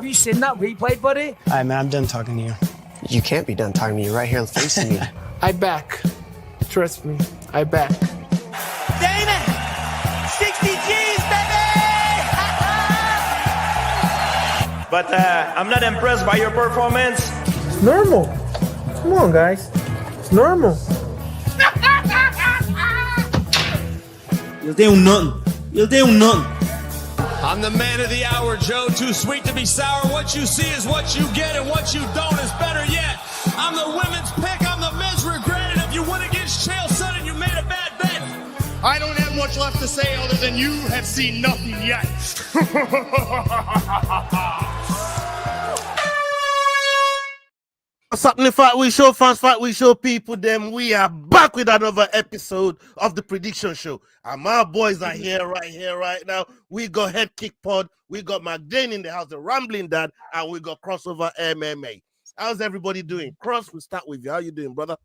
Have you seen that replay, buddy? All right, man, I'm done talking to you. You can't be done talking to me right here facing me. I back. Trust me, I back. Damon! 60 G's, baby! But I'm not impressed by your performance. It's normal. Come on, guys. It's normal. You'll do nothing. You'll do nothing. I'm the man of the hour, Joe. Too sweet to be sour. What you see is what you get, and what you don't is better yet. I'm the women's pick. I'm the men's regret. And if you win against Chael Sonnen, you made a bad bet. I don't have much left to say other than you have seen nothing yet. What's happening, Fight Week Show fans, Fight Week Show people? Them we are back with another episode of the prediction show, and my boys are here right now. We got Head Kick Pod, we got McDane in the house, the Rambling Dad, and we got Crossover MMA. How's everybody doing? Cross, we'll start with you. How you doing, brother?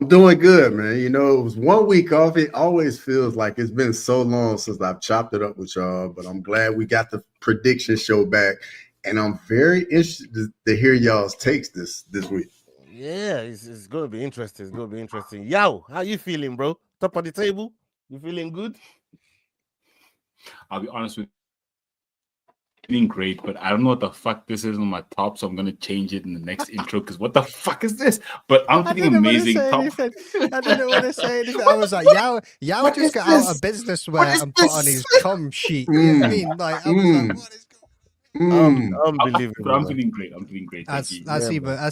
I'm doing good, man. You know, it was 1 week off. It always feels like it's been so long since I've chopped it up with y'all, but I'm glad we got the prediction show back. And I'm very interested to hear y'all's takes this week. Yeah, it's going to be interesting. It's going to be interesting. Yow, how you feeling, bro? Top of the table? You feeling good? I'll be honest with you. Feeling great, but I don't know what the fuck this is on my top, so I'm going to change it in the next intro, because what the fuck is this? But I'm feeling amazing. I didn't want to say anything. I was like, Yow just got out of business where and put on his com sheet. You know what I mean? Like, I was like, what is unbelievable. I'm feeling great. I'm feeling great. That's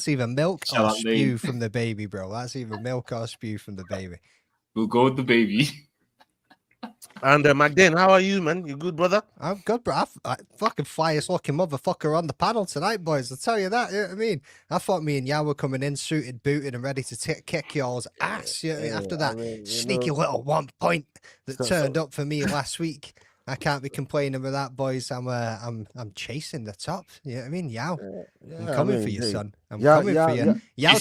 either milk or spew from the baby, bro. That's either milk or spew from the baby. We'll go with the baby. And McDane, how are you, man? You good, brother? I'm good, bro. I fucking flyest looking motherfucker on the panel tonight, boys. I'll tell you that. You know what I mean? I thought me and Yow were coming in suited, booted, and ready to kick y'all's ass. You know, after that sneaky little 1 point that turned up for me last week. I can't be complaining with that, boys. I'm chasing the top. You know what I mean? Yow. I'm coming for you, son. I'm coming for you. Yow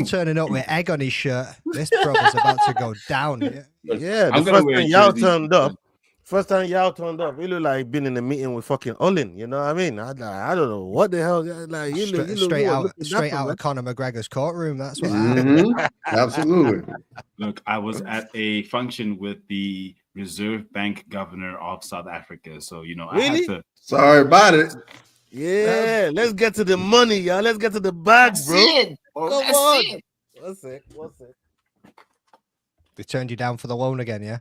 turning up with egg on his shirt. This brother's about to go down. Yeah, the first time Yow turned up, he looked like being in a meeting with fucking Olin. You know what I mean? I don't know what the hell. Like straight out of Conor McGregor's courtroom. That's what happened. Absolutely. Look, I was at a function with the Reserve Bank Governor of South Africa, so you know, really? I had to. Sorry about it. Yeah, let's get to the money, y'all. Let's get to the bag, bro. Come on. What's it? They turned you down for the loan again, yeah?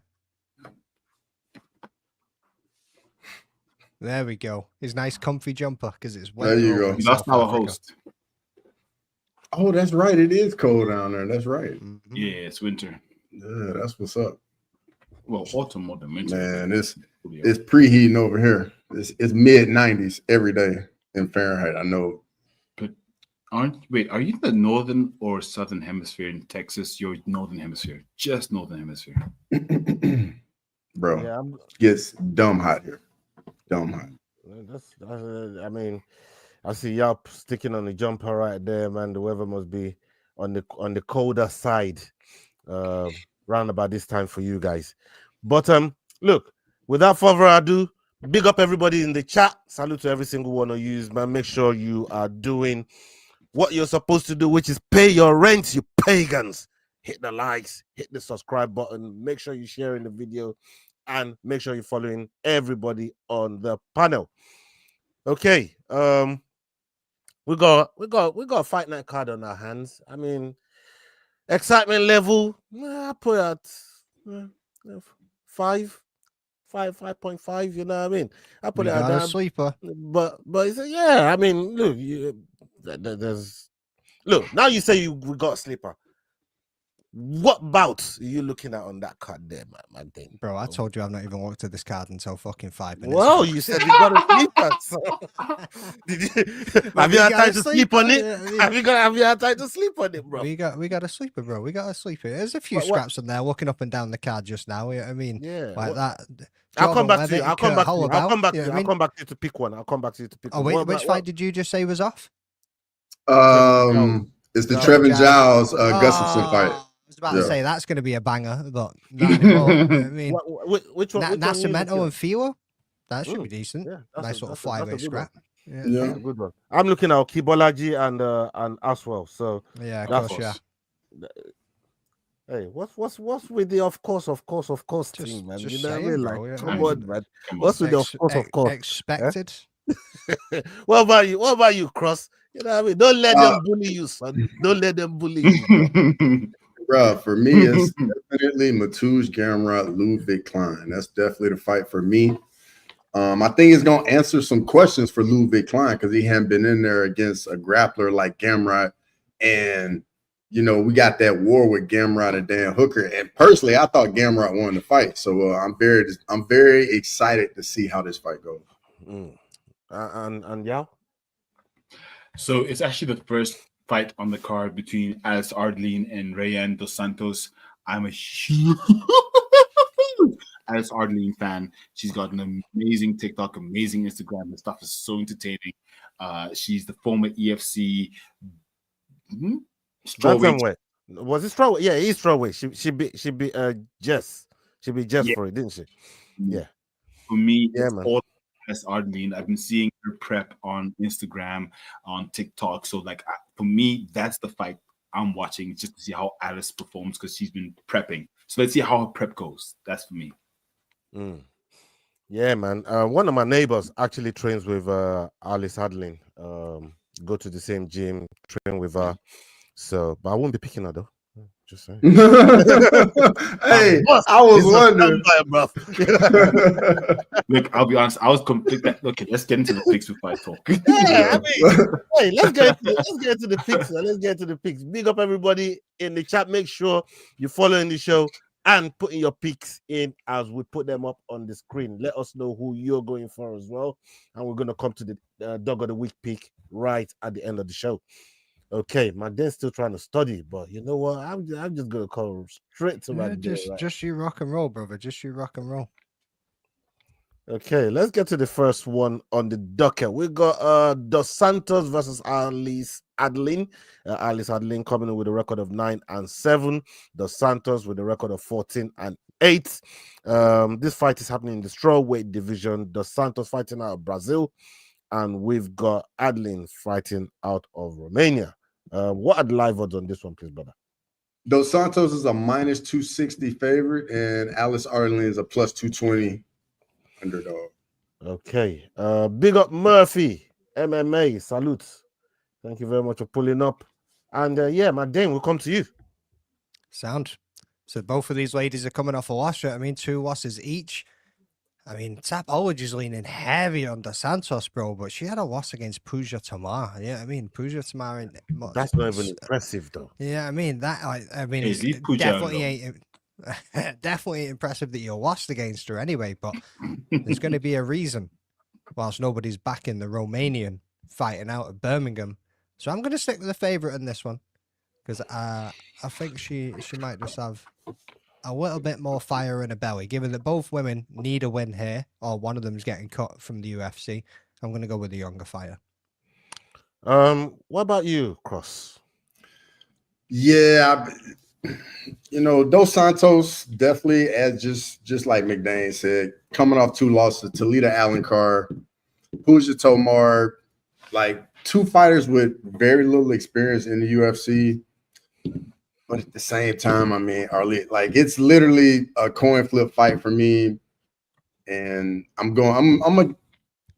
There we go. His nice comfy jumper, because it's there you go. That's our host. Oh, that's right. It is cold down there. That's right. Mm-hmm. Yeah, it's winter. Yeah, that's what's up. Well, autumn more than winter. Man, it's preheating over here. It's mid 90s every day in Fahrenheit. I know. But are you the northern or southern hemisphere in Texas? You're northern hemisphere, just northern hemisphere. Bro, gets dumb hot here. Dumb hot. I mean, I see y'all sticking on the jumper right there, man. The weather must be on the colder side. Round about this time for you guys. But look, without further ado, big up everybody in the chat. Salute to every single one of you, man. Make sure you are doing what you're supposed to do, which is pay your rent, you pagans. Hit the likes, hit the subscribe button, make sure you're sharing the video, and make sure you're following everybody on the panel. Okay, we got a fight night card on our hands. I mean, excitement level, I put at 5.5. You know what I mean? I put it at a sleeper, but yeah. I mean, look, look. Now you say we got a sleeper. What bouts are you looking at on that card there, man? Bro, I told you I've not even looked at this card until fucking 5 minutes. Well, you said you got a sleeper. So. Have you had time to sleep on it? Have you had time to sleep on it, bro? We got a sleeper, bro. We got a sleeper. There's a few scraps in there looking up and down the card just now. I mean, yeah, like that. I'll come back to you. I'll come back to you to pick one. I'll come back to you to pick one. Oh, wait, which fight did you just say was off? It's the Trevin Giles Gustafson fight. I was about to say that's going to be a banger, but not anymore. I mean, which one? Nascimento and Filo, that should be decent. Yeah, nice little flyweight scrap. Yeah, That's a good one. I'm looking at Kibolaji and Aswell. So yeah, of that's course, yeah. Hey, what's with the of course team, man? Just You know what I saying, mean? bro. Like, Yeah, come I on, mean, man. What's with the of course? expected. What about you? What about you, Cross? You know what I mean? Don't let them bully you, son. Don't let them bully you, bro. Bro, for me, it's definitely Mateusz Gamrot, Ludwig Klein. That's definitely the fight for me. I think it's gonna answer some questions for Ludwig Klein because he hadn't been in there against a grappler like Gamrot, and you know we got that war with Gamrot and Dan Hooker. And personally, I thought Gamrot won the fight, so I'm very excited to see how this fight goes. And yeah. So it's actually the first fight on the card between Alice Ardleen and Rayan Dos Santos. I'm a huge Alice Ardleen fan. She's got an amazing TikTok, amazing Instagram. The stuff is so entertaining. She's the former EFC strawweight. Was it strawweight? Yeah, he's strawweight. She be Jess. She be Jess for it, didn't she? Yeah. For me, yeah, it's man. all Alice Ardleen. I've been seeing her prep on Instagram, on TikTok. So, like, for me, that's the fight I'm watching just to see how Alice performs because she's been prepping. So let's see how her prep goes. That's for me. Yeah, man. One of my neighbors actually trains with Alice Ardleen. Go to the same gym, train with her. So, but I won't be picking her though. Just saying. Hey, I was wondering. Look, I'll be honest. I was completely okay. Let's get into the picks with fight talk. Yeah, I mean, hey, let's get into the picks. Let's get into the picks. Big up everybody in the chat. Make sure you're following the show and putting your picks in as we put them up on the screen. Let us know who you're going for as well, and we're gonna come to the dog of the week pick right at the end of the show. Okay, my dad's still trying to study, but you know what? I'm just gonna call straight to my dad. Just you rock and roll, brother. Just you rock and roll. Okay, let's get to the first one on the docket. We got Dos Santos versus Alice Ardleen. Alice Ardleen coming in with a record of 9-7. Dos Santos with a record of 14-8. This fight is happening in the strawweight division. Dos Santos fighting out of Brazil, and we've got Ardleen fighting out of Romania. What are the live odds on this one, please, brother? Dos Santos is a -260 favorite, and Alice Ardleen is a +220 underdog. Okay. Big up Murphy, MMA. Salute. Thank you very much for pulling up. And yeah, my Dane, we'll come to you. Sound. So both of these ladies are coming off a loss. I mean, 2 losses each. I mean, Tapology's leaning heavy on Dos Santos, bro, but she had a loss against Pooja Tamar. Yeah, I mean, Pooja Tamar. That's not even impressive, though. Yeah, I mean that. I mean, definitely ain't. Definitely impressive that you lost against her anyway, but there's going to be a reason whilst nobody's backing the Romanian fighting out of Birmingham. So I'm going to stick with the favourite in this one because I think she might just have a little bit more fire in her belly, given that both women need a win here, or one of them's getting cut from the UFC. I'm going to go with the younger fire. What about you, Cross? Yeah, you know, Dos Santos definitely, as just like McDane said, coming off 2 losses, Talita Alencar, Pooja Tomar, like 2 fighters with very little experience in the UFC. But at the same time, I mean, like it's literally a coin flip fight for me, and I'm gonna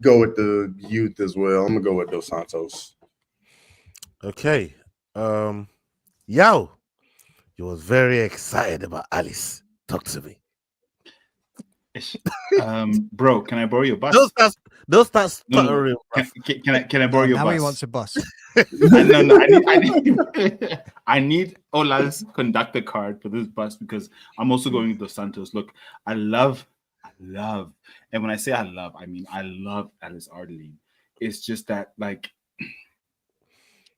go with the youth as well. I'm gonna go with Dos Santos. Okay, Yao, you was very excited about Alice. Talk to me. Bro, can I borrow your bus? Don't start stuttering. Can I borrow your bus? Now he wants a bus. I need Ola's conductor card for this bus because I'm also going to Dos Santos. Look, I love, and when I say I love, I mean I love Alice Ardleen. It's just that, like,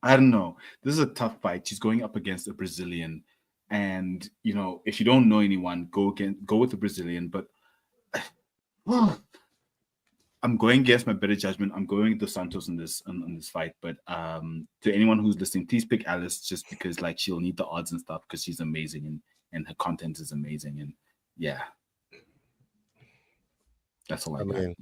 I don't know. This is a tough fight. She's going up against a Brazilian, and you know, if you don't know anyone, go with the Brazilian. But I'm going against my better judgment. I'm going Dos Santos in this fight. But to anyone who's listening, please pick Alice just because like she'll need the odds and stuff because she's amazing and her content is amazing. And yeah, that's all I mean,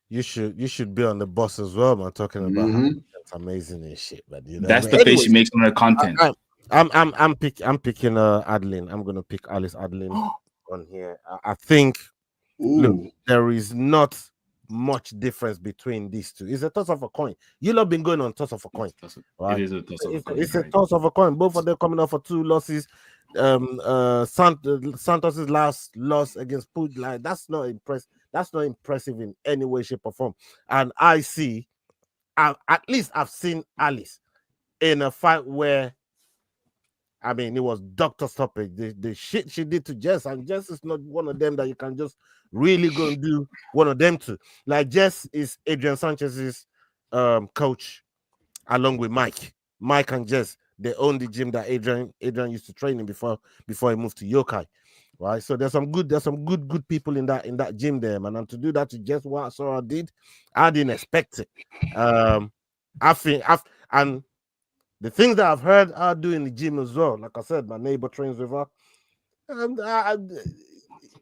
you should be on the bus as well, man. Talking about how Mhm. that's amazing and shit, but you know. That's But the face she anyways, makes on her content. I'm picking Adeline. I'm gonna pick Alice Adeline on here. I think look, Ooh. there is not much difference between these two. It's a toss of a coin. You lot been going on toss of a coin, right? It is a toss of a coin. It's a toss of a coin. Both of them coming off for 2 losses. Santos's last loss against Put, like that's not impressive. That's not impressive in any way, shape, or form. And at least I've seen Alice in a fight where, I mean, it was doctor stoppage. The shit she did to Jess, and Jess is not one of them that you can just really go and do one of them to. Like Jess is Adrian Sanchez's coach, along with Mike. Mike and Jess, they own the gym that Adrian used to train in before he moved to Yokai. Right. So there's some good people in that gym there, man. And to do that to Jess, what Sora did, I didn't expect it. And the things that I've heard her do in the gym as well, like I said, my neighbor trains with her. And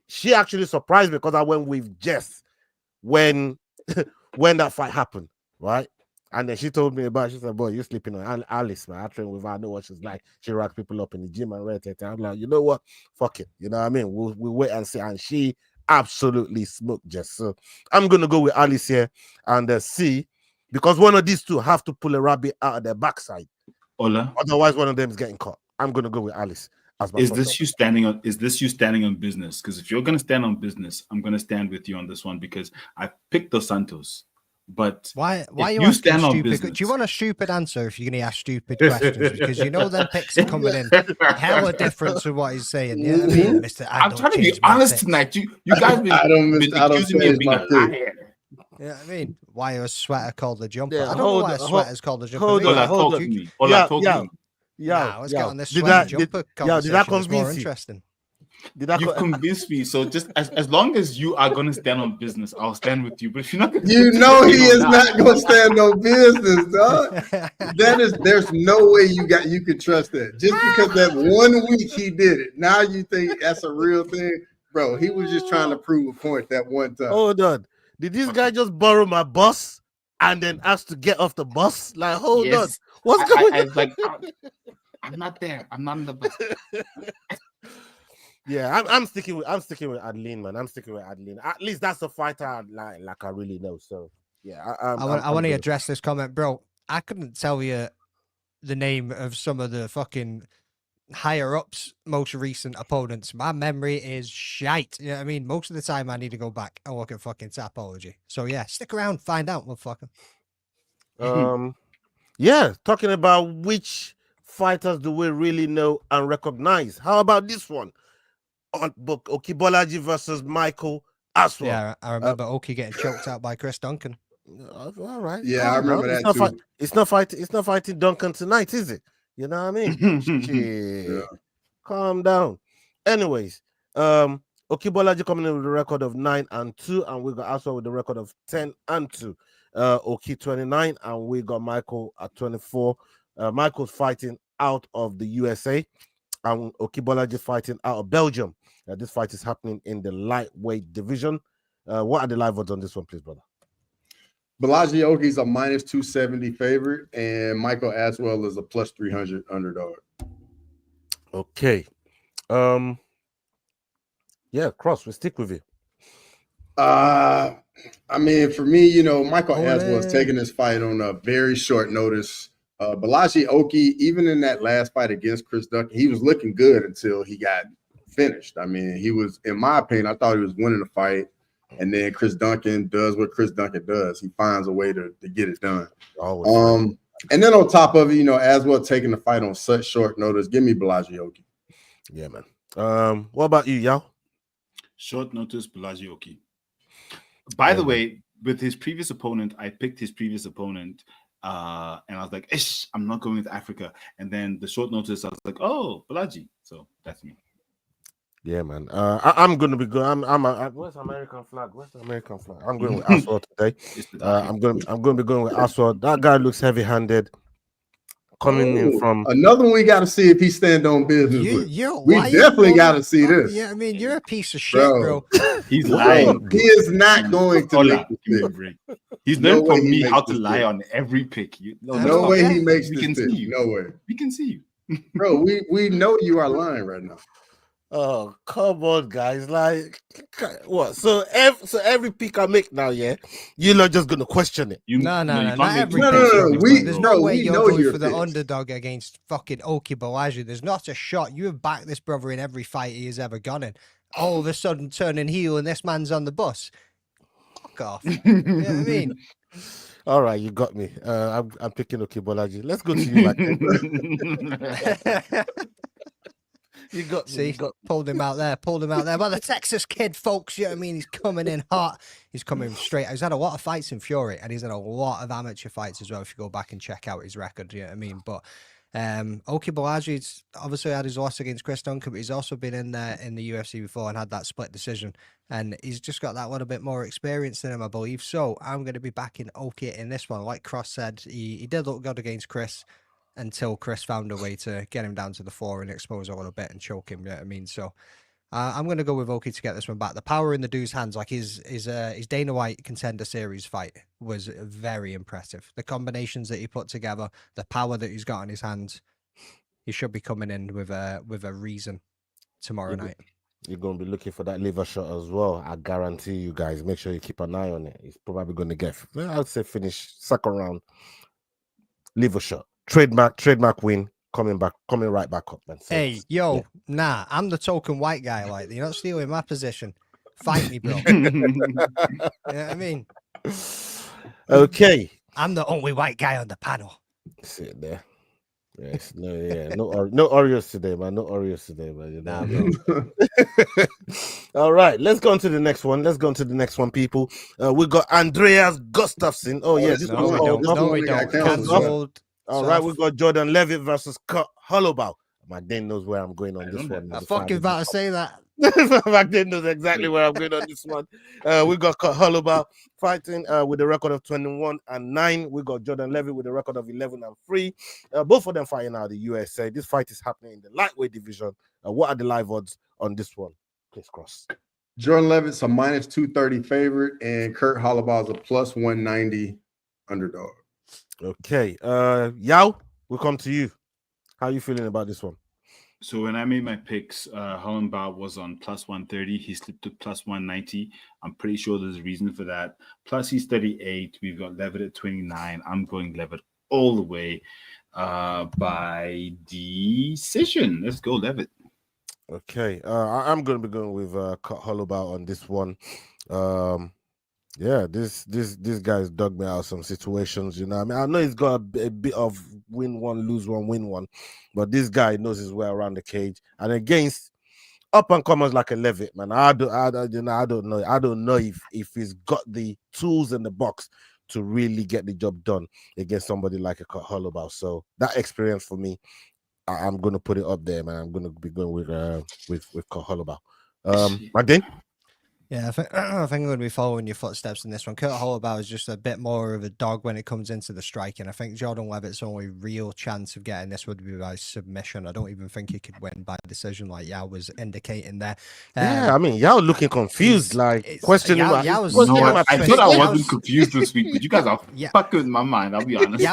she actually surprised me because I went with Jess when that fight happened, right? And then she told me about it. She said, boy, you're sleeping on Alice, man. I train with her. I know what she's like. She racks people up in the gym and red. I'm like, you know what? Fuck it. You know what I mean? We'll wait and see. And she absolutely smoked Jess. So I'm going to go with Alice here and see, because one of these two have to pull a rabbit out of their backside. Ola. Otherwise, one of them is getting caught. I'm going to go with Alice. Is this you standing on business? Because if you're going to stand on business, I'm going to stand with you on this one because I picked Dos Santos. But why you stand on stupid? Do you want a stupid answer if you're going to ask stupid questions? Because you know them picks are coming in hella different to what he's saying. Yeah, I mean, Mr. I'm trying to be honest tonight. You guys been accusing me of being a liar. Yeah, I mean, why a sweater called the jumper? Yeah, I don't know why a sweater's called the jumper. Hold on. Talk to me. Talk to me. Yeah, let's get on this sweater jumper conversation. Did that convince it's more you? interesting. You convinced me. So just as long as you are going to stand on business, I'll stand with you. But if you're not going to, he is not going to stand on business, dog. There's no way you could trust that. Just because that 1 week he did it, now you think that's a real thing, bro? He was just trying to prove a point that one time. Hold on, did this guy just borrow my bus and then ask to get off the bus? Like, hold on, what's going on? I'm not there. I'm not on the bus. Yeah, I'm sticking with Adeline, man. I'm sticking with Adeline. At least that's a fighter I really know. So yeah, I want to address this comment, bro. I couldn't tell you the name of some of the fucking higher ups, most recent opponents. My memory is shite. You know what I mean? Most of the time, I need to go back and look at fucking Tapology. So yeah, stick around, find out, motherfucker. Yeah, talking about which fighters do we really know and recognize? How about this one? On book Okibolaji versus Michael Aswell. Yeah, I remember Oki getting choked out by Chris Duncan. All right. Yeah, I remember that too. It's not fighting Duncan tonight, is it? You know what I mean? Yeah. Calm down. Anyways, Okibolaji coming in with a record of 9-2, and we got Aswell with the record of 10-2. Oki 29, and we got Michael at 24. Michael's fighting out of the USA, and Okibolaji fighting out of Belgium. This fight is happening in the lightweight division. What are the live odds on this one, please, brother? Balaji Oki's a minus 270 favorite, and Michael Aswell is a plus 300 underdog. Okay. Yeah, Cross, we stick with you. I mean, for me, Michael Aswell's taking this fight on a very short notice. Balaji Oki, even in that last fight against Chris Duncan, he was looking good until he got finished. I mean, he was, in my opinion, I thought he was winning the fight. And then Chris Duncan does what Chris Duncan does. He finds a way to get it done. And then on top of it, Aswell taking the fight on such short notice. Give me Balaji Oki. Yeah, man. What about you, Yao? Short notice, Balaji Oki. By the way, with his previous opponent, I picked his previous opponent. And I was like, ish, I'm not going with Africa. And then the short notice, I was like, oh, Balaji. So that's me. Yeah, man. I'm gonna be good. Where's American flag? Where's the American flag? I'm going with Aswell today. I'm going to be going with Aswell. That guy looks heavy-handed. coming in from another one. We got to see if he stand on business with. We definitely got to see this. Yeah, I mean, you're a piece of shit, bro. He's lying. He is not going to make this pick. He's learned from me how to lie on every pick. No way he makes this pick. See you. No way. We can see you. Bro, we know you are lying right now. Oh, come on, guys. Like, what? So every pick I make now, yeah, you're not just gonna question it. No, not every No. There's no way you're know going your for the picks. underdog against fucking Oki Bolaji. There's not a shot. You have backed this brother in every fight he has ever gone in. All of a sudden turning heel and this man's on the bus. Fuck off. You know what I mean? All right, you got me. I'm picking Oki Bolaji. Let's go to you, Mike. You got me. See, pulled him out there. Well, the Texas kid, folks, you know what I mean? He's coming in hot. He's coming straight. He's had a lot of fights in Fury, and he's had a lot of amateur fights as well, if you go back and check out his record, you know what I mean? But Oki Bolaji's obviously had his loss against Chris Duncan, but he's also been in there in the UFC before and had that split decision. And he's just got that little bit more experience than him, I believe. So I'm going to be backing Oki in this one. Like Cross said, he did look good against Chris, until Chris found a way to get him down to the floor and expose a little bit and choke him. You know what I mean? So I'm going to go with Oki to get this one back. The power in the dude's hands, like his Dana White Contender Series fight was very impressive. The combinations that he put together, the power that he's got in his hands, he should be coming in with a reason tomorrow night. You're going to be looking for that liver shot as well. I guarantee you guys. Make sure you keep an eye on it. He's probably going to get, I'd say, finish second round. Liver shot. Trademark win, coming right back up, man. So, hey, yo, nah, I'm the token white guy. Like, you're not stealing my position. Fight me, bro. You know what I mean? Okay. I'm the only white guy on the panel. Sit there. Yes, no Oreos today, man. No Oreos today, man. You know. All right, let's go on to the next one. People. We got Andreas Gustafsson. Oh yeah, this no, we don't. Cancelled. All right, we got Jordan Levitt versus Kurt Holloway. My Dan knows where I'm going on this one. I'm fucking about to say that. My Dan knows exactly where I'm going on this one. We got Kurt Holloway fighting with a record of 21-9. We got Jordan Levitt with a record of 11-3. Both of them fighting out of the USA. This fight is happening in the lightweight division. What are the live odds on this one? Please Cross. Jordan Levitt's a -230 favorite, and Kurt Holloway is a +190 underdog. Okay, Yao, we'll come to you. How are you feeling about this one? So when I made my picks, Hollenbaugh was on +130. He slipped to +190. I'm pretty sure there's a reason for that. Plus, he's 38. We've got Levitt at 29. I'm going Levitt all the way by decision. Let's go, Levitt. Okay, I'm going to be going with Kurt Holloway on this one. Yeah, this guy's dug me out some situations, you know. I mean, I know he's got a bit of win one, lose one, win one, but this guy knows his way around the cage. And against up and comers like a Levitt, man, I don't know. I don't know if he's got the tools in the box to really get the job done against somebody like a Kurt Holloway. So that experience for me, I'm going to put it up there, man. I'm going to be going with Kurt Holloway. Magdane? Yeah, I think I'm going to be following your footsteps in this one. Kurt Holloway is just a bit more of a dog when it comes into the striking. I think Jordan Levitt's only real chance of getting this would be by submission. I don't even think he could win by decision, like Yao was indicating there. Yeah, I mean, Yao looking confused, like questioning. I thought I wasn't confused this week, but you guys are fucking with my mind. I'll be honest.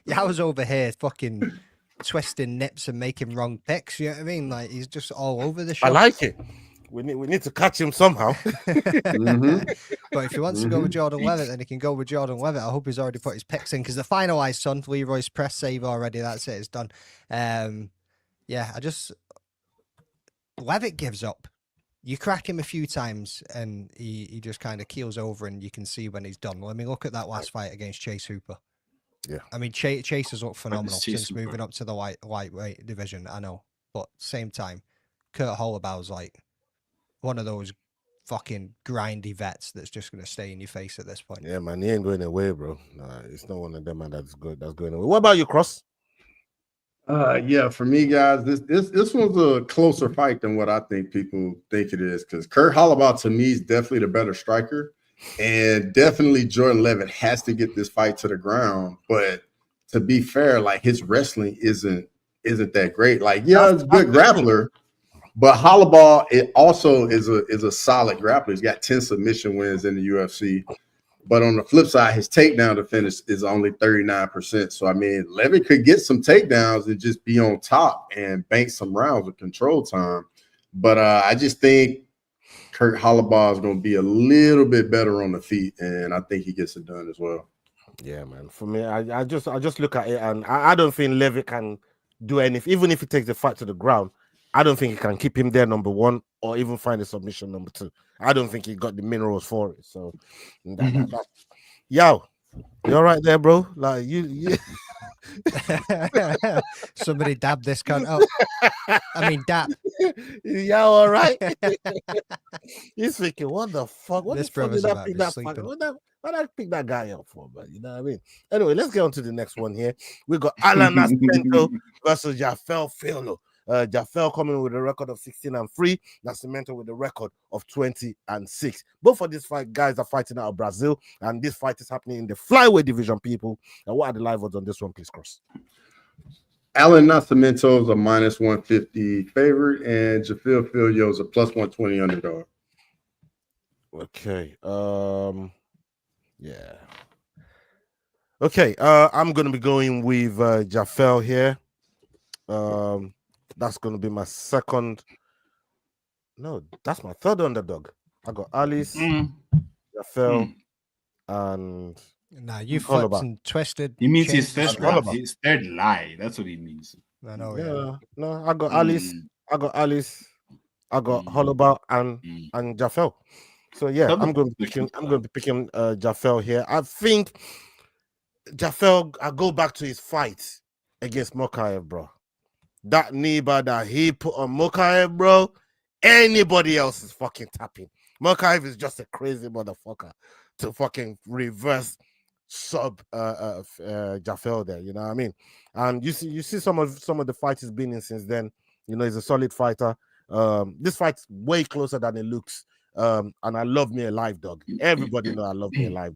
Yao's over here fucking twisting nips and making wrong picks. You know what I mean? Like he's just all over the show. I like it. We need to catch him somehow. But if he wants to go with Jordan Levitt, then he can go with Jordan Levitt. I hope he's already put his picks in because the finalized son, Leroy's press save already. That's it. It's done. Yeah, Levitt gives up. You crack him a few times and he just kind of keels over and you can see when he's done. Let me look at that last fight against Chase Hooper. Yeah, I mean, Chase has looked phenomenal since moving up to the lightweight division. I know, but same time, Kurt Holloway's like one of those fucking grindy vets that's just going to stay in your face at this point. Yeah, man, he ain't going away, bro. Nah, it's not one of them, man. That's good. That's going away. What about you, Cross? Yeah, for me, guys, this one's a closer fight than what I think people think it is because Kurt Holloway to me is definitely the better striker. And definitely Jordan Levitt has to get this fight to the ground. But to be fair, like his wrestling isn't that great. Like, yeah, he's a good grappler, but Hollowball it also is a solid grappler. He's got 10 submission wins in the UFC. But on the flip side, his takedown defense is only 39%. So I mean, Levitt could get some takedowns and just be on top and bank some rounds with control time. But I just think Kurt Hollowball is going to be a little bit better on the feet, and I think he gets it done as well. Yeah, man. For me, I just look at it, and I don't think Levitt can do anything. Even if he takes the fight to the ground, I don't think he can keep him there, number one, or even find a submission, number two. I don't think he got the minerals for it. So, yo, you all right there, bro? Like you... Somebody dab this cunt up. I mean, dab. Yo, all right. He's thinking, what the fuck? What This the fuck brother's did I about pick to that? sleep. What did I pick that guy up for? But you know what I mean. Anyway, let's get on to the next one here. We got Alan Nascimento versus Jafel Filo. Jafel coming with a record of 16-3. Nascimento with a record of 20-6. Both of these guys are fighting out of Brazil, and this fight is happening in the flyweight division, people. And what are the live odds on this one, please, Cross? Alan Nascimento is a -150 favorite, and Jafel Filio is a +120 underdog. Okay. Yeah. Okay. I'm gonna be going with Jafel here. That's gonna be my second. No, that's my third underdog. I got Alice, Jafel, and Nah, you flipped and twisted. He means his changed first the round. script. His third lie. That's what he means. I know. Yeah. No, I got Alice. I got Alice. I got Hollowbar and Jafel. So yeah, I'm going to be picking Jafel here. I think Jafel. I go back to his fight against Mokaev, bro. That knee bar that he put on Mokaev, bro. Anybody else is fucking tapping. Mokaev is just a crazy motherfucker to fucking reverse sub Jafel there. You know what I mean? And you see some of the fights he's been in since then. You know, he's a solid fighter. This fight's way closer than it looks. And I love me a live dog. Everybody know I love me a live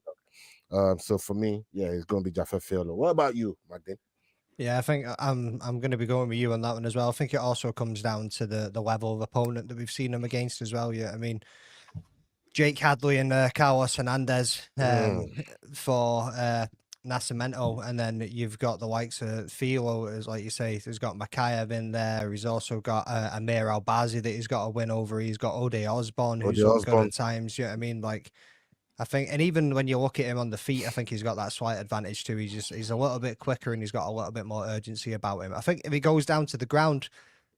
dog. So for me, yeah, it's gonna be Jafel Filo. What about you, Magdalene? Yeah, I think I'm going to be going with you on that one as well. I think it also comes down to the level of opponent that we've seen him against as well. Yeah, I mean, Jake Hadley and Carlos Hernandez for Nascimento, and then you've got the likes of Filo, as like you say, he's got Makayev in there. He's also got Amir Albazi that he's got to win over. He's got Ode Osborne, who's so good at times. You know what I mean? Like, I think, and even when you look at him on the feet, I think he's got that slight advantage too. He's a little bit quicker and he's got a little bit more urgency about him. I think if he goes down to the ground,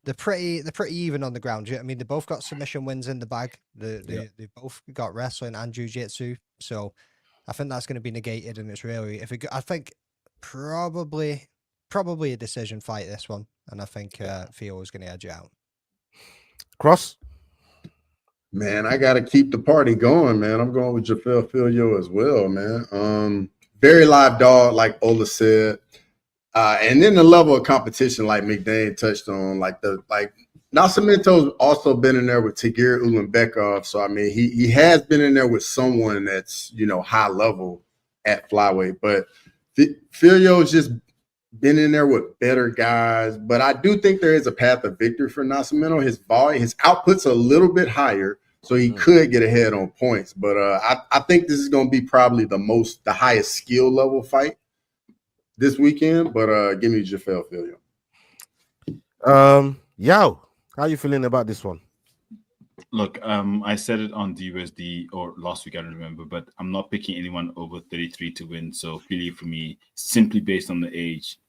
they're pretty even on the ground. You know what I mean? They both got submission wins in the bag. They both got wrestling and jiu-jitsu. So I think that's going to be negated, and it's really, I think probably a decision fight, this one, and I think Theo is going to edge it out. Cross. Man, I got to keep the party going, man. I'm going with Jafel Filio as well, man. Very live dog, like Ola said. And then the level of competition, like McDane touched on, like Nascimento's also been in there with Tagir Ulanbekov. So, I mean, he has been in there with someone that's, you know, high level at flyweight. But Filio's just been in there with better guys. But I do think there is a path of victory for Nascimento. His volume, his output's a little bit higher, so he could get ahead on points. But I think this is going to be probably the highest skill level fight this weekend. But give me Jafel Filio. Yo, how you feeling about this one? Look, I said it on DUSD or last week, I don't remember, but I'm not picking anyone over 33 to win. So Filio for me, simply based on the age.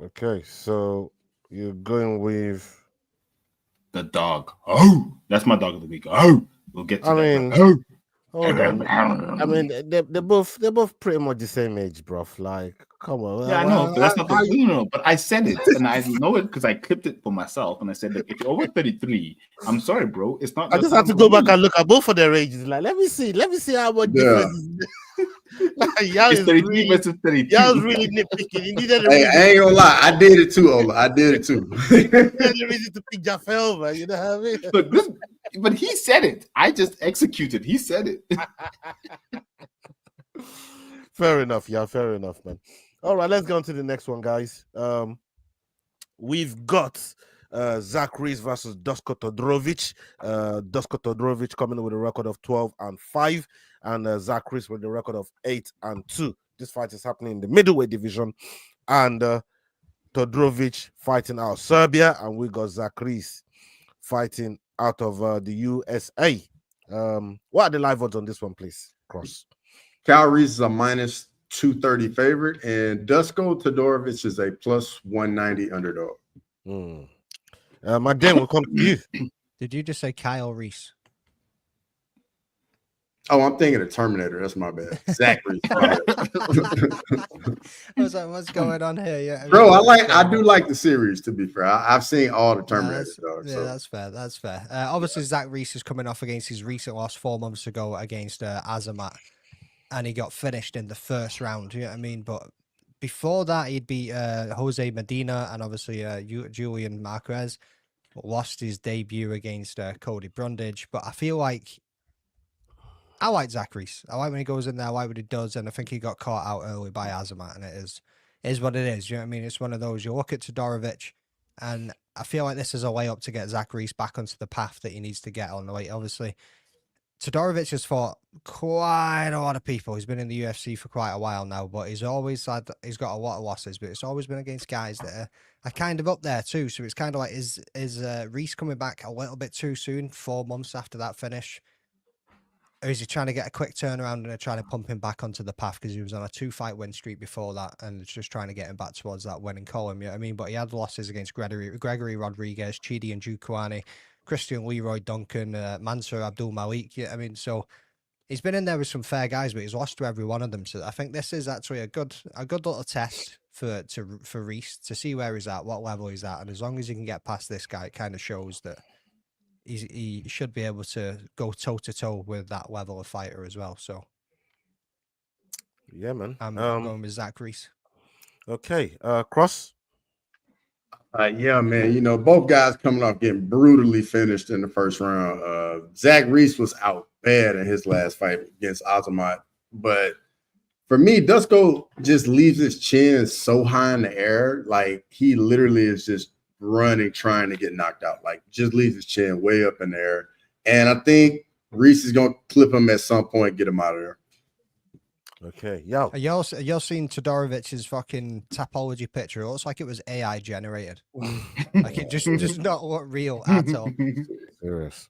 Okay, so you're going with the dog. Oh, that's my dog of the week. Oh, we'll get to that. Hold on. I mean, they're both pretty much the same age, bro. Like, come on. Yeah, I know, but that's not the but I said it, and I know it because I clipped it for myself, and I said, look, if you're over 33, I'm sorry, bro. It's not. I just have to go back and look at both of their ages. Like, let me see how much difference. It's 33 versus 32. Y'all was really nitpicking. You needed I ain't gonna lie, I did it too, Ola. I did it too. You had a reason to pick Jafel, man. You know what I mean? Look, but he said it. I just executed. He said it. Fair enough, yeah, fair enough, man. All right, let's go on to the next one, guys. We've got Zach Reese versus Dusko Todorovic. Dusko Todorovic coming with a record of 12-5, and Zach Reese with a record of 8-2. This fight is happening in the middleweight division, and Todorovic fighting out of Serbia, and we got Zach Reese fighting out of the USA. What are the live odds on this one, please, Cross? Kyle Reese is a minus 230 favorite, and Dusko Todorovic is a plus 190 underdog. My Dan will come to you. Did you just say Kyle Reese? Oh, I'm thinking of Terminator. That's my bad. Zach Reese. I was like, what's going on here? Yeah, Bro, I do like the series, to be fair. I've seen all the Terminators, dog. Yeah, that's fair. That's fair. Obviously, Zach Reese is coming off against his recent loss 4 months ago against Azamat, and he got finished in the first round. You know what I mean? But before that, he'd beat Jose Medina and obviously Julian Marquez. Lost his debut against Cody Brundage. But I feel like I like Zach Reese. I like when he goes in there. I like what he does, and I think he got caught out early by Azamat, and it is what it is. You know what I mean? It's one of those. You look at Todorovic, and I feel like this is a layup to get Zach Reese back onto the path that he needs to get on. Like, obviously, Todorovic has fought quite a lot of people. He's been in the UFC for quite a while now, but he's got a lot of losses, but it's always been against guys that are kind of up there too. So it's kind of like, is Reese coming back a little bit too soon, 4 months after that finish? Or is he trying to get a quick turnaround and trying to pump him back onto the path because he was on a 2-fight win streak before that, and it's just trying to get him back towards that winning column? You know what I mean? But he had losses against Gregory Rodriguez, Chidi and Jukwani, Christian Leroy Duncan, Mansour Abdul Malik. Yeah, I mean, so he's been in there with some fair guys, but he's lost to every one of them. So I think this is actually a good little test for Reese to see where he's at, what level he's at, and as long as he can get past this guy, it kind of shows that he should be able to go toe to toe with that level of fighter as well. So yeah, man, I'm going with Zach Reese. Okay, Cross. Yeah, man. You know, both guys coming off getting brutally finished in the first round. Zach Reese was out bad in his last fight against Azamat. But for me, Dusko just leaves his chin so high in the air. Like, he literally is just running, trying to get knocked out. Like, just leaves his chin way up in the air. And I think Reese is going to clip him at some point, get him out of there. Okay, yo. Are y'all seen Todorovic's fucking topology picture? It looks like it was AI generated. Like, it just does not look real at all. Serious.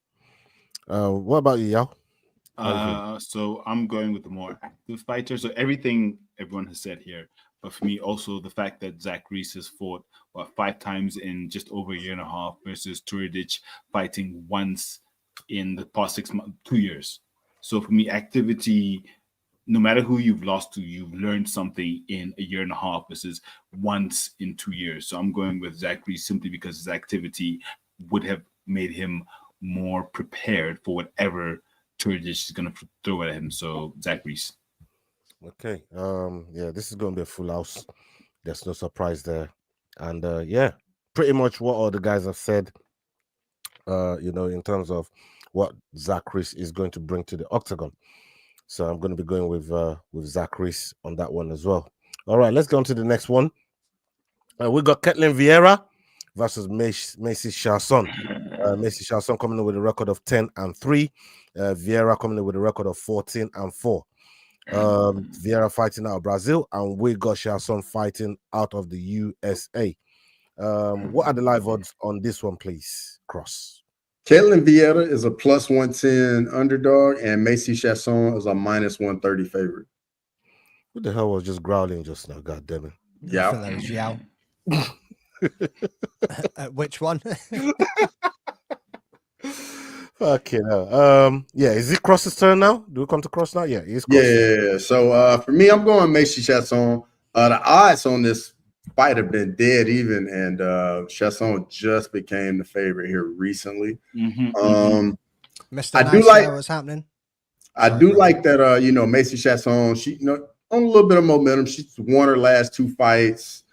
What about you, y'all? So I'm going with the more active fighter. So everything everyone has said here, but for me also the fact that Zach Reese has fought 5 times in just over a year and a half versus Turidic fighting once in the past 6 months, 2 years. So for me, activity, no matter who you've lost to, you've learned something in a year and a half versus once in 2 years. So I'm going with Zach Reese simply because his activity would have made him more prepared for whatever Turidic is going to throw at him. So Zach Reese. Okay. Yeah, this is going to be a full house. There's no surprise there. And yeah, pretty much what all the guys have said, you know, in terms of what Zach Reese is going to bring to the octagon. So I'm going to be going with Zach Reese on that one as well. All right, let's go on to the next one. We got Ketlin Vieira versus Macy Charson. Macy Charson coming in with a record of 10-3. Vieira coming in with a record of 14-4. Vieira fighting out of Brazil, and we got Charson fighting out of the USA. What are the live odds on this one, please, Cross? Ketlin Vieira is a plus 110 underdog, and Macy Chasson is a minus 130 favorite. What the hell was just growling just now? God damn it. Yeah. That was Yao. Which one? Okay, no. Yeah, is it Cross's turn now? Do we come to Cross now? Yeah, it's Cross. Yeah. So for me, I'm going Macy Chasson. The odds on this fight have been dead even, and Chasson just became the favorite here recently. Mr. I Nice, do like what's happening. I do like that. You know, Macy Chasson, she, you know, on a little bit of momentum. She's won her last 2 fights.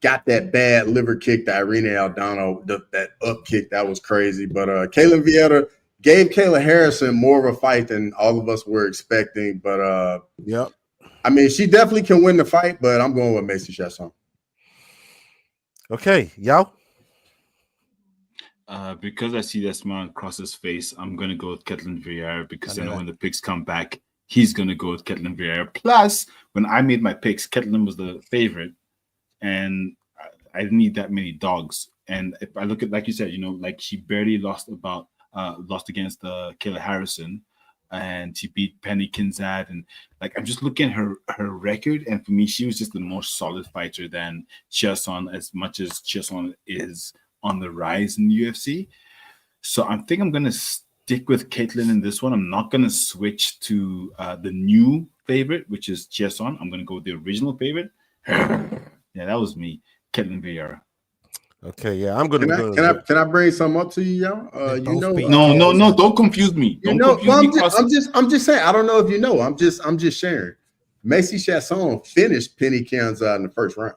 Got that bad liver kick to Irene Aldana, that up kick that was crazy. But Ketlin Vieira gave Kayla Harrison more of a fight than all of us were expecting. But yep. I mean, she definitely can win the fight, but I'm going with Macy Chiasson. Okay, Yao. Because I see that smile across his face, I'm gonna go with Ketlin Vieira because I know when the picks come back, he's gonna go with Ketlin Vieira. Plus, when I made my picks, Ketlin was the favorite, and I didn't need that many dogs. And if I look at, like you said, like she barely lost against Kayla Harrison, and she beat Penny Kinzad, and like I'm just looking at her record, and for me, she was just the more solid fighter than Chiasson, as much as Chiasson is on the rise in the UFC. So I think I'm gonna stick with Caitlin in this one. I'm not gonna switch to the new favorite, which is Chiasson. I'm gonna go with the original favorite. Yeah, that was me, Caitlin Vieira. Okay, yeah, I'm gonna go. Can I bring something up to you, y'all? No, don't confuse me. I'm just saying. I don't know if you know. I'm just sharing. Macy Chiasson finished Penny Kinzad in the first round.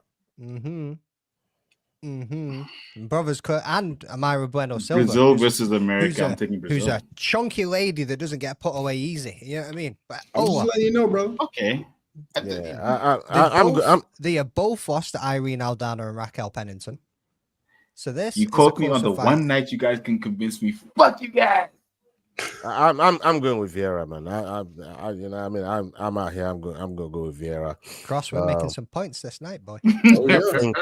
Brothers cut and Amira Bueno Silva. Brazil versus America. I'm taking Brazil. Who's a chunky lady that doesn't get put away easy. You know what I mean? But, I'm just letting you know, bro. Okay. Yeah, they have both lost to Irene Aldana and Raquel Pennington. So this you caught me on the one night you guys can convince me. Fuck you guys. I'm going with Vieira, man. I'm out here. I'm gonna go with Vieira. Cross, we're making some points this night, boy. I think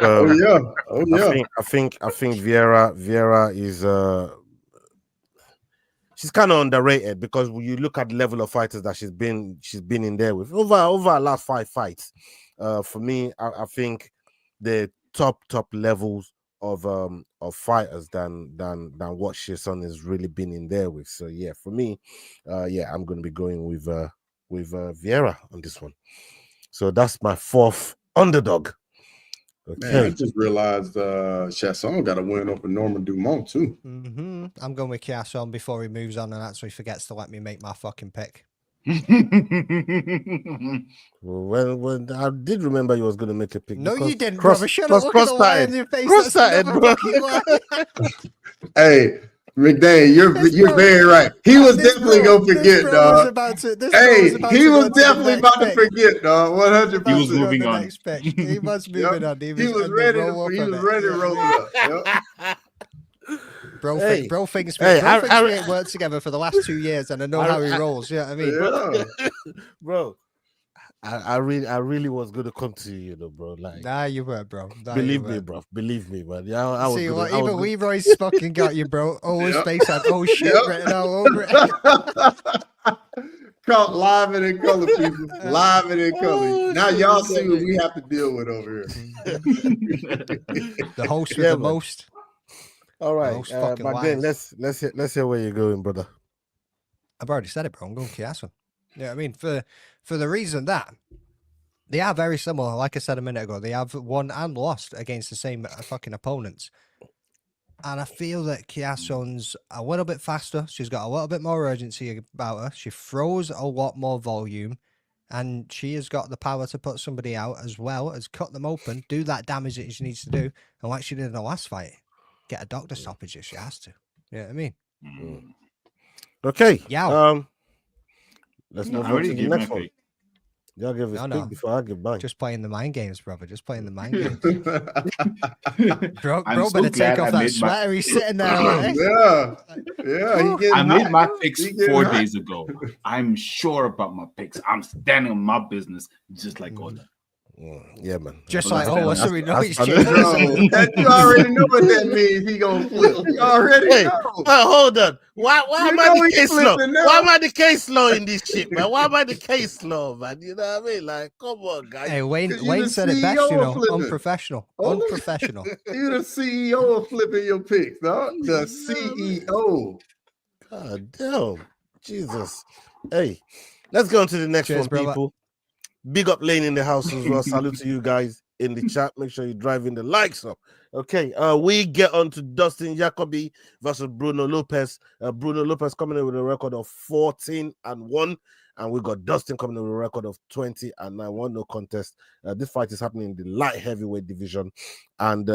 Vieira is she's kind of underrated because when you look at the level of fighters that she's been in there with over our last 5 fights. For me, I think the top levels of fighters than what Chiasson has really been in there with. So yeah, for me, I'm going to be going with Vieira on this one. So that's my 4th underdog. Okay. Man, I just realized Chiasson got a win over Norman Dumont too. I'm going with Chiasson before he moves on and actually forgets to let me make my fucking pick. Well, I did remember you was going to make a pick. No, you didn't, brother. Shut up. Look at the lie in your face. Hey, McDane, you're very right. He was definitely going to forget, dog. He was definitely about to forget, dog. 100%. He was moving on. He was moving on. He was ready to roll up. Bro thinks we ain't worked together for the last 2 years, and I know how he rolls. Yeah, I mean, bro, I really was going to come to you, bro. Like, nah, you were, bro. Believe me, man. Yeah, I was. See, even Leroy's fucking got you, bro. Oh, his face had shit written all over it. Caught live and in color, people. Live and in color. Now y'all see what we have to deal with over here. The host with the most. All right, but then let's hear where you're going, brother. I've already said it, bro. I'm going Chiasson. Yeah, I mean, for the reason that they are very similar. Like I said a minute ago, they have won and lost against the same fucking opponents. And I feel that Chiasson's a little bit faster. She's got a little bit more urgency about her. She throws a lot more volume. And she has got the power to put somebody out as well as cut them open, do that damage that she needs to do. And like she did in the last fight, get a doctor stoppage if she has to. You know what I mean? Okay. Yeah. Let's move on to the next one. Y'all give his pick before I give mine. Just playing the mind games, brother. Just playing the mind games. bro better take off that sweater. He's sitting there. Yeah. I made my picks 4 days ago. I'm sure about my picks. I'm standing on my business, just like all that. Yeah, man. Just like, so we know he's You already know what that means. He gonna flip. You already know. Hold on. Why am I the case law? Why am I the case law in this shit, man? Why am I the case law, man? You know what I mean? Like, come on, guys. Hey, Wayne said it best, you know. Unprofessional. Unprofessional. You the CEO of flipping your picks, dog. The CEO. God damn. Jesus. Hey, let's go on to the next one, brother. people. Big up Lane in the house as well. Salute to you guys in the chat. Make sure you drive in the likes up. Okay, we get on to Dustin Jacoby versus Bruno Lopez. Bruno Lopez coming in with a record of 14-1, and we got Dustin coming in with a record of 20-9. No contest. This fight is happening in the light heavyweight division, and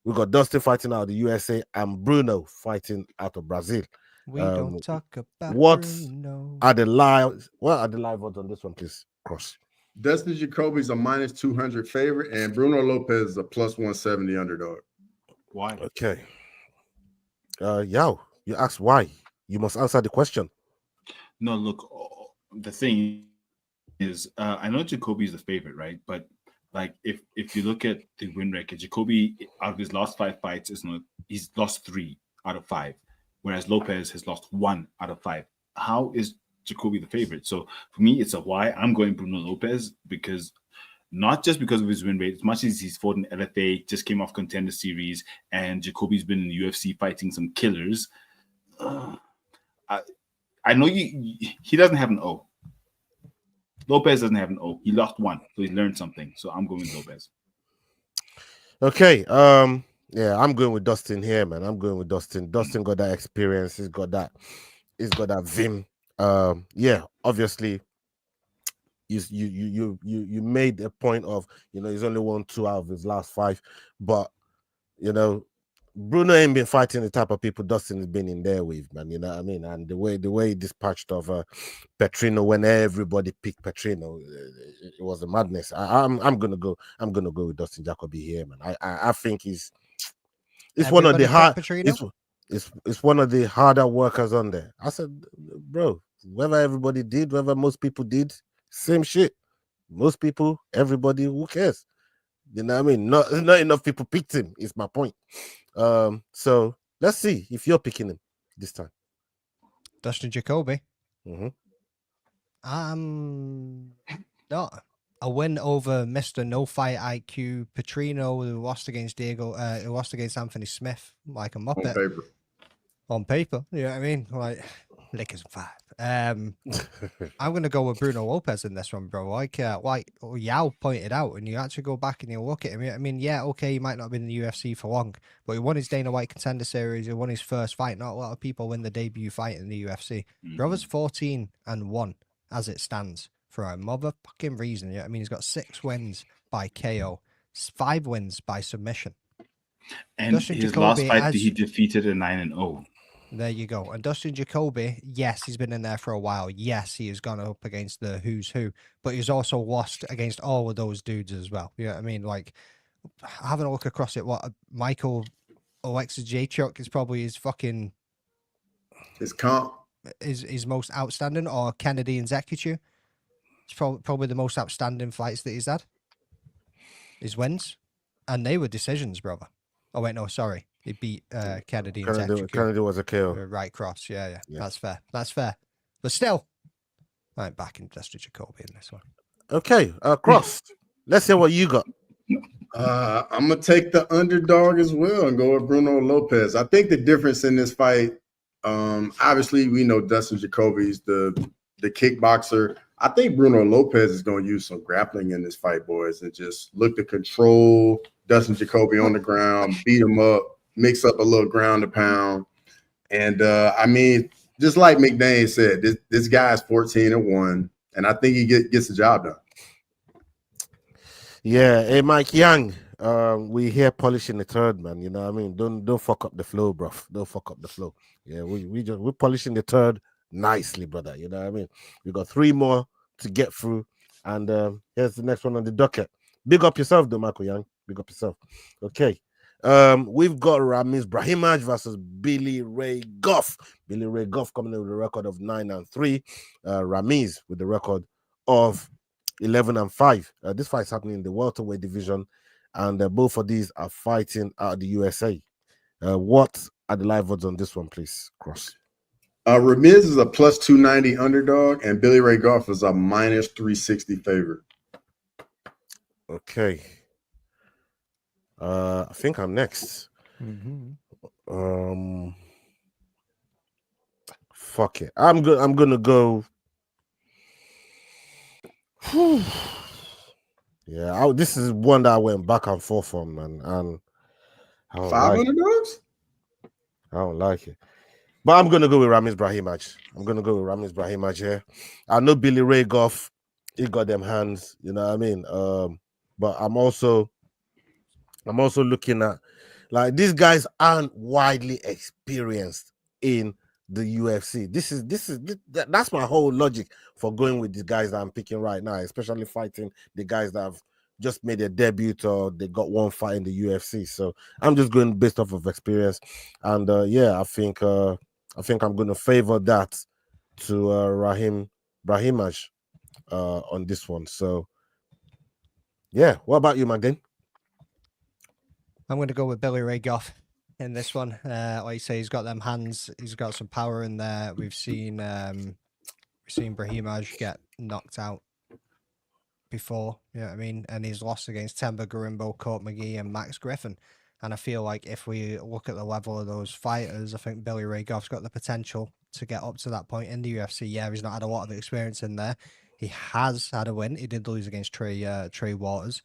we got Dustin fighting out of the USA and Bruno fighting out of Brazil. We don't talk about What Bruno. are the live odds on this one, please? Cross. Dustin Jacoby's a minus 200 favorite, and Bruno Lopez is a plus 170 underdog. Why? Okay. Yao, you asked why. You must answer the question. No, look, the thing is, I know Jacoby is the favorite, right? But like, if you look at the win record, Jacoby out of his last 5 fights he's lost 3 out of 5, whereas Lopez has lost 1 out of 5. How is Jacoby the favorite? So for me, it's a why. I'm going Bruno Lopez because not just because of his win rate, as much as he's fought in LFA, just came off Contender Series, and Jacoby's been in the UFC fighting some killers. I know he doesn't have an O. Lopez doesn't have an O. He lost 1, so he learned something. So I'm going with Lopez. Okay. Yeah, I'm going with Dustin here, man. I'm going with Dustin. Dustin got that experience. He's got that vim. Yeah, obviously, you made a point of, he's only won 2 out of his last 5, but Bruno ain't been fighting the type of people Dustin has been in there with, man. You know what I mean? And the way he dispatched of Petrino when everybody picked Petrino, it was a madness. I'm gonna go with Dustin Jacoby here, man. I think it's one of the hard. It's one of the harder workers on there. I said, bro, whether everybody did, whether most people did, same shit. Most people, everybody, who cares? You know what I mean? Not enough people picked him, is my point. So let's see if you're picking him this time. Dustin Jacoby. Mm-hmm. No, a win over Mr. No Fight IQ Petrino, who lost against who lost against Anthony Smith like a muppet. On paper, you know what I mean? Like Lakers 5. I'm gonna go with Bruno Lopez in this one, bro. Like Yao pointed out, and you actually go back and you look at him. I mean, yeah, okay, he might not have been in the UFC for long, but he won his Dana White Contender Series. He won his first fight. Not a lot of people win the debut fight in the UFC. Brother's 14-1 as it stands for a motherfucking reason. You know what I mean? He's got 6 wins by KO, 5 wins by submission. And Dustin his Jacoby last fight, he defeated a 9-0. There you go. And Dustin Jacoby, yes, he's been in there for a while. Yes, he has gone up against the who's who, but he's also lost against all of those dudes as well. You know what I mean? Like, having a look across it, what Michael Alexa Jachuk is probably his fucking... His comp. His most outstanding, or Kennedy and Zekuchu. It's probably the most outstanding fights that he's had. His wins. And they were decisions, brother. Oh, wait, no, sorry. He beat Kennedy and Zekuchu. Kennedy was a KO. Right cross. Yeah. That's fair. That's fair. But still, I'm backing Dustin Jacoby in this one. Okay, Cross. Let's hear what you got. I'm gonna take the underdog as well and go with Bruno Lopez. I think the difference in this fight, obviously we know Dustin Jacoby's the kickboxer. I think Bruno Lopez is going to use some grappling in this fight, boys, and just look to control Dustin Jacoby on the ground, beat him up, mix up a little ground to pound. And I mean, just like McDane said, this guy's 14-1, and I think he gets the job done. Yeah, hey Mike Young, we here polishing the third, man. You know what I mean? Don't fuck up the flow, bro. Don't fuck up the flow. Yeah, we're polishing the third nicely, brother. You know what I mean? We got 3 more to get through, and here's the next one on the docket. Big up yourself, though, Michael Young. Big up yourself. Okay. We've got Ramiz Brahimaj versus Billy Ray Goff. Billy Ray Goff coming in with a record of 9-3. Ramiz with the record of 11-5. This fight's happening in the welterweight division, and both of these are fighting out of the USA. What are the live odds on this one, please, Cross? Ramiz is a plus 290 underdog, and Billy Ray Goff is a minus 360 favorite. Okay. I think I'm next. Fuck it. I'm gonna go. Yeah, this is one that I went back and forth on, man. And 5 underdogs? I don't like it. But I'm gonna go with Ramiz Brahimaj here. I know Billy Ray Goff, he got them hands, you know what I mean? But I'm also looking at, like, these guys aren't widely experienced in the UFC. That's my whole logic for going with the guys that I'm picking right now, especially fighting the guys that have just made their debut or they got one fight in the UFC. So I'm just going based off of experience, and I think I'm going to favor that to Brahimaj on this one. So yeah, what about you, Magdane? I'm going to go with Billy Ray Goff in this one. Like you say, he's got them hands. He's got some power in there. We've seen Brahimaj get knocked out before, you know what I mean? And he's lost against Temba Garimbo, Court McGee, and Max Griffin. And I feel like if we look at the level of those fighters, I think Billy Ray Goff's got the potential to get up to that point in the UFC. Yeah, he's not had a lot of experience in there. He has had a win. He did lose against Trey Waters.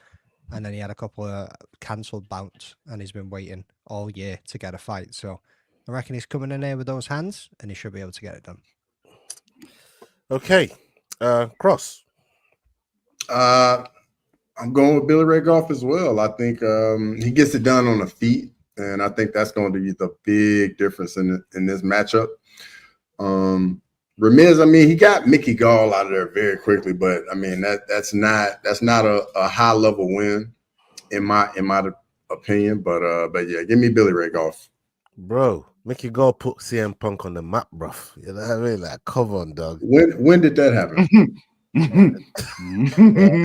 And then he had a couple of cancelled bouts, and he's been waiting all year to get a fight. So I reckon he's coming in here with those hands, and he should be able to get it done. Okay. Cross. I'm going with Billy Ray Goff as well. I think he gets it done on the feet, and I think that's going to be the big difference in this matchup. Ramirez, I mean, he got Mickey Gall out of there very quickly, but I mean that's not a high level win in my opinion. But yeah, give me Billy Ray Goff. Bro, Mickey Gall put CM Punk on the map, bro. You know what I mean? Like, come on, dog. When did that happen? That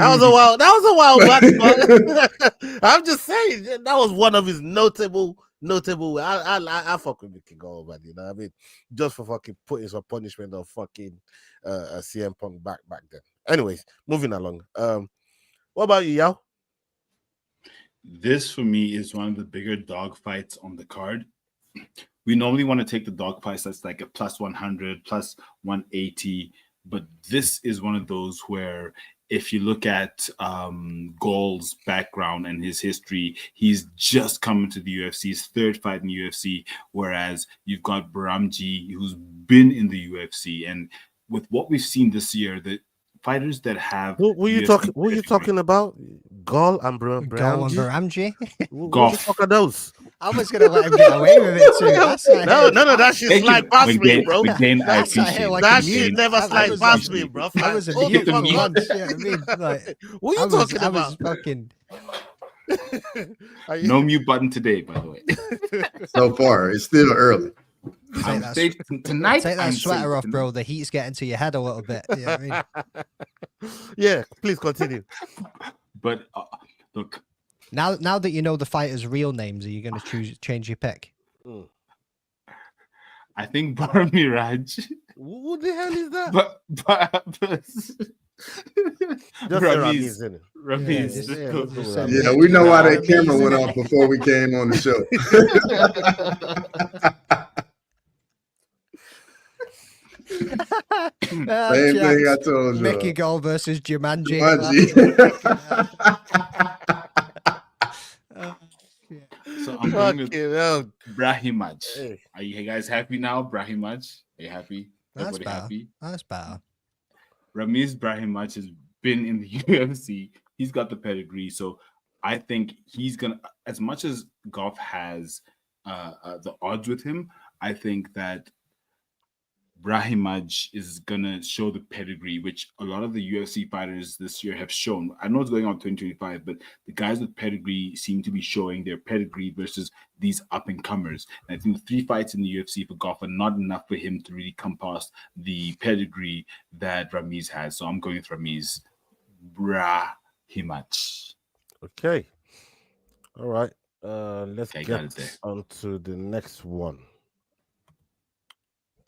was a while back, man. I'm just saying that was one of his notable. I fuck with Mickey Gall, man. You know what I mean? Just for fucking putting some punishment on fucking CM Punk back then. Anyways, moving along. What about you, Yao? This for me is one of the bigger dog fights on the card. We normally want to take the dog fights that's like a plus 100, plus 180, but this is one of those where if you look at Gall's background and his history, he's just coming to the UFC, his third fight in the UFC, whereas you've got Baramji, who's been in the UFC. And with what we've seen this year, the fighters that have... What were you talking about? Gall and Baramji? Gall and Baramji? What the fuck are those? I was going to let him get away with it too. That's No, that shit slide past me, bro. That shit never slide past me, bro. I was a youth for months. Yeah, I mean, like, what are you talking about? I was fucking... No mute button today, by the way. So far, it's still early. Tonight, take that sweater off, bro. The heat's getting to your head a little bit. You know what I mean? Yeah, please continue. But look, now that you know the fighters' real names, are you going to change your pick? I think Bar Mirage. What the hell is that? Ramiz. Yeah, we know why that camera went off before we came on the show. Same thing I told you. Mickey Gall versus Jumanji. So I'm going with Brahimaj. Hey. Are you guys happy now, Brahimaj? Are you happy? That's better. That's better. Ramiz Brahimaj has been in the UFC. He's got the pedigree. So I think he's going to, as much as Goff has the odds with him, I think that Brahimaj is going to show the pedigree, which a lot of the UFC fighters this year have shown. I know it's going on 2025, but the guys with pedigree seem to be showing their pedigree versus these up-and-comers. And I think the 3 fights in the UFC for Goff are not enough for him to really come past the pedigree that Ramiz has. So I'm going with Ramiz Brahimaj. Okay. All right. Let's get on to the next one.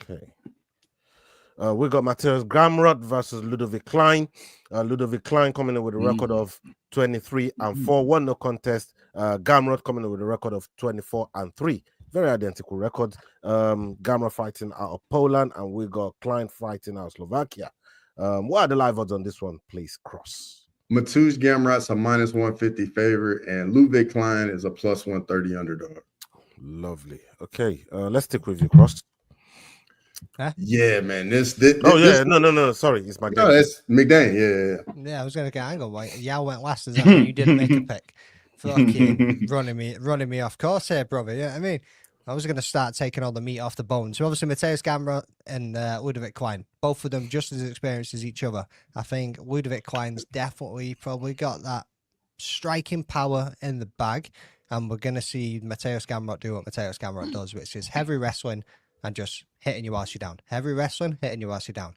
Okay. We got Matthias Gamrot versus Ludovic Klein. Ludovic Klein coming in with a record of 23-4, 1-0 contest. Gamrot coming in with a record of 24-3. Very identical records. Gamrot fighting out of Poland, and we got Klein fighting out of Slovakia. What are the live odds on this one, please, Cross? Mateusz Gamrot's a -150 favorite, and Ludovic Klein is a +130 underdog. Lovely. Okay, let's stick with you, Cross. Huh? Yeah, man. No, sorry, it's McDane. No, that's McDane. Yeah, I was gonna get angle. Like, Yao went last. Is that when you didn't make a pick? Fucking running me off course here, brother. Yeah, I mean, I was going to start taking all the meat off the bones. So obviously, Mateusz Gamrot and Ludovic Klein, both of them just as experienced as each other. I think Ludovic Klein's definitely probably got that striking power in the bag. And we're going to see Mateusz Gamrot do what Mateusz Gamrot does, which is heavy wrestling and just hitting you whilst you're down. Heavy wrestling, hitting you whilst you're down.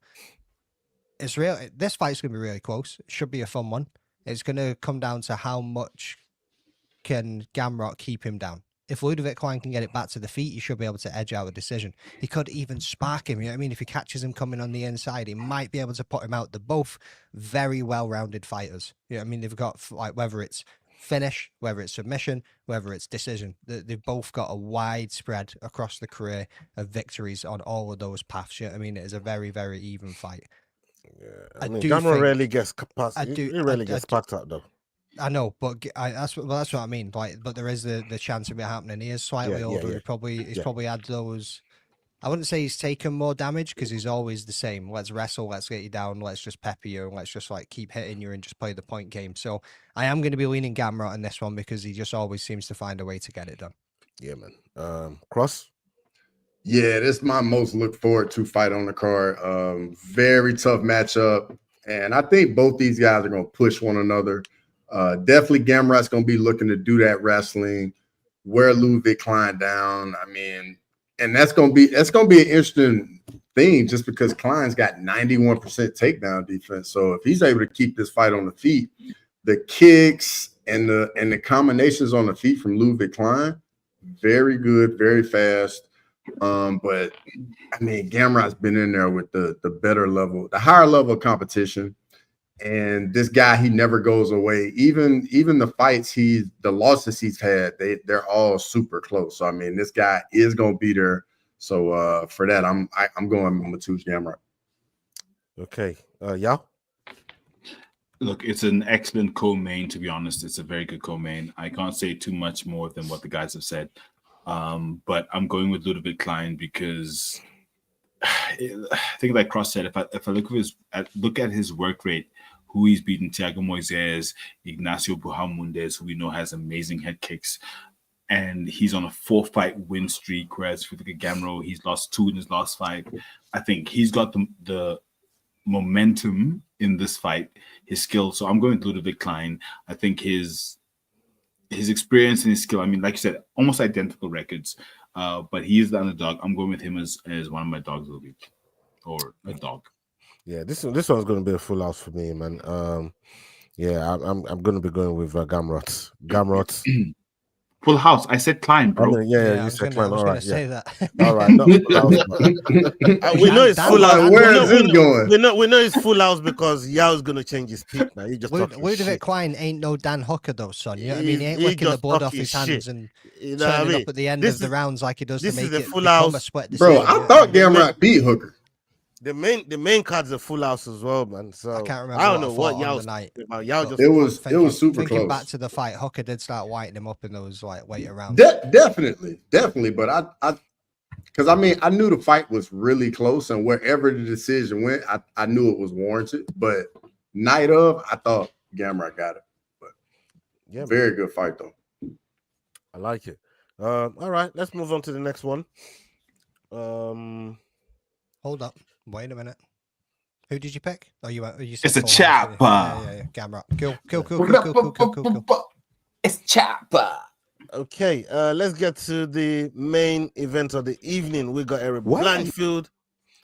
It's real. This fight's going to be really close. It should be a fun one. It's going to come down to how much can Gamrot keep him down. If Ludovic Klein can get it back to the feet, he should be able to edge out a decision. He could even spark him. You know what I mean? If he catches him coming on the inside, he might be able to put him out. They're both very well-rounded fighters. You know what I mean? They've got, like, whether it's finish, whether it's submission, whether it's decision, they've both got a wide spread across the career of victories on all of those paths. You know what I mean? It is a very, very even fight. Yeah, I mean, Gamrot rarely gets packed up though. I know, but that's what I mean. Like, but there is the chance of it happening. He is slightly older. Yeah. He's probably had those. I wouldn't say he's taken more damage because he's always the same. Let's wrestle. Let's get you down. Let's just pepper you and let's just like keep hitting you and just play the point game. So I am going to be leaning Gamrot on this one because he just always seems to find a way to get it done. Yeah, man. Cross. Yeah, this is my most looked forward to fight on the card. Very tough matchup, and I think both these guys are going to push one another. Definitely Gamrot's going to be looking to do that wrestling, wear Ludovic Klein down. I mean, and that's going to be an interesting thing just because Klein's got 91% takedown defense. So if he's able to keep this fight on the feet, the kicks and the combinations on the feet from Ludovic Klein, very good, very fast. But I mean, Gamrot's been in there with the better level, the higher level of competition. And this guy, he never goes away. Even the fights the losses he's had, they're all super close. So I mean, this guy is gonna be there. So for that, I'm going Mateusz Gamrot. Okay. Yeah. Look, it's an excellent co-main, to be honest. It's a very good co-main. I can't say too much more than what the guys have said. But I'm going with Ludovic Klein because I think like Cross said, if I look at his work rate, who he's beaten, Thiago Moises, Ignacio Buhamundes, who we know has amazing head kicks, and he's on a 4-fight win streak, whereas if you look at Gamrot, he's lost 2 in his last 5. I think he's got the momentum in this fight, his skill. So I'm going with Ludovic Klein. I think his experience and his skill, I mean, like you said, almost identical records, but he is the underdog. I'm going with him as one of my dogs of the week, or a dog. Yeah, this one's going to be a full house for me, man. Yeah, I'm going to be going with Gamrot. Full house. I said Klein, bro. I mean, yeah, you said Klein. All right, say that. All right, not full house. We know it's full house. Where is it going? We know it's full house because Yao's going to change his pick now. He just Ludovic Klein ain't no Dan Hooker though, son. You know what I mean? He ain't licking the blood off his hands and turning up at the end of the rounds like he does to make it become a sweat decision. Bro, I thought Gamrot beat Hooker. The main card's a full house as well, man. So I can't remember. I don't know what Yao just. It was super thinking close. Back to the fight, Hooker did start whiting him up in those like later rounds. Definitely. But I because I mean I knew the fight was really close, and wherever the decision went, I knew it was warranted. But night of, I thought Gamrot got it. But yeah, very good fight though. I like it. All right, let's move on to the next one. Hold up. Wait a minute. Who did you pick? Oh, you said it's a chopper. Yeah. Gamrot. Cool. It's chopper. Okay, let's get to the main event of the evening. We got Eric Blanchfield